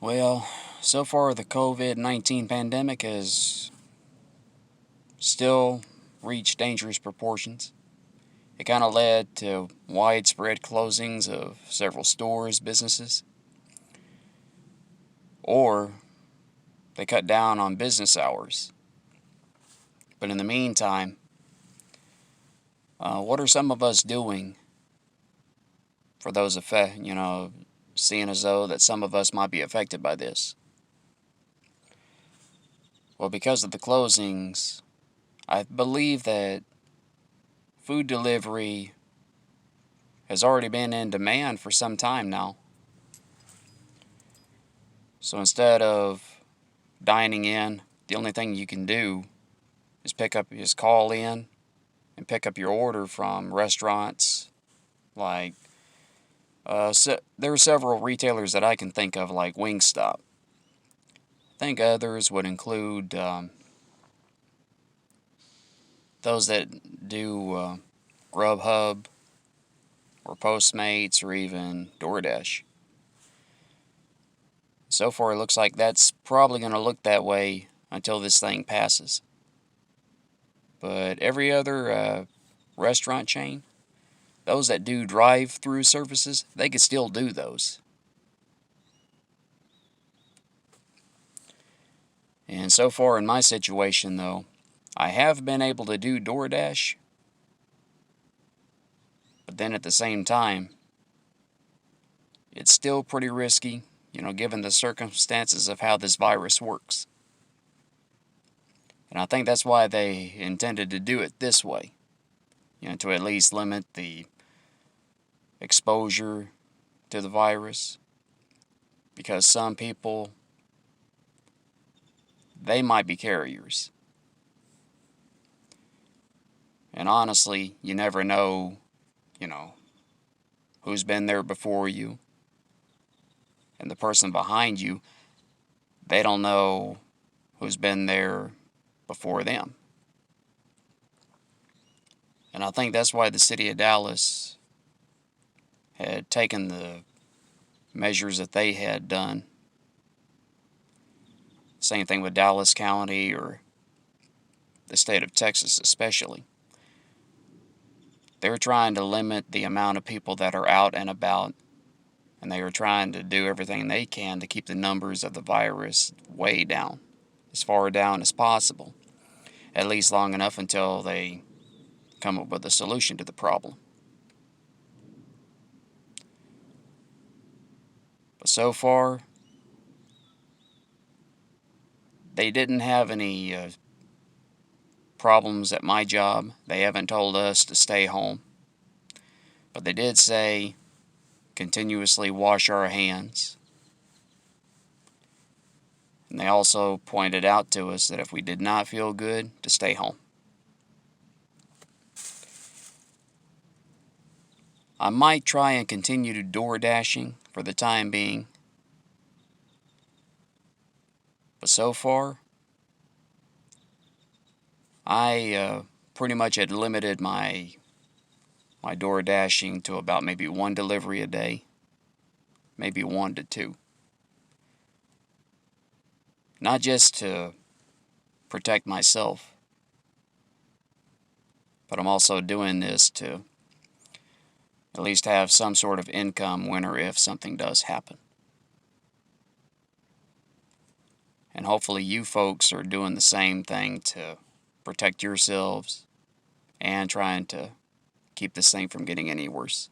Well, so far the COVID-19 pandemic has still reached dangerous proportions. It kind of led to widespread closings of several stores, businesses, or they cut down on business hours. But in the meantime, what are some of us doing for those seeing as though that some of us might be affected by this? Well, because of the closings, I believe that food delivery has already been in demand for some time now. So instead of dining in, the only thing you can do is call in and pick up your order from restaurants like there are several retailers that I can think of, like Wingstop. I think others would include those that do Grubhub or Postmates or even DoorDash. So far, it looks like that's probably going to look that way until this thing passes. But every other restaurant chain, those that do drive-through services, they could still do those. And so far in my situation, though, I have been able to do DoorDash, but then at the same time, it's still pretty risky, given the circumstances of how this virus works. And I think that's why they intended to do it this way, to at least limit the exposure to the virus. Because some people, they might be carriers. And honestly, you never know, who's been there before you. And the person behind you, they don't know who's been there before them. And I think that's why the city of Dallas had taken the measures that they had done. Same thing with Dallas County or the state of Texas especially. They're trying to limit the amount of people that are out and about, and they are trying to do everything they can to keep the numbers of the virus way down, as far down as possible, at least long enough until they come up with a solution to the problem. But so far, they didn't have any problems at my job. They haven't told us to stay home. But they did say continuously wash our hands. And they also pointed out to us that if we did not feel good, to stay home. I might try and continue to door dashing for the time being. But so far, I pretty much had limited my door dashing to about maybe one delivery a day, maybe 1 to 2. Not just to protect myself, but I'm also doing this to at least have some sort of income when or if something does happen. And hopefully you folks are doing the same thing to protect yourselves and trying to keep this thing from getting any worse.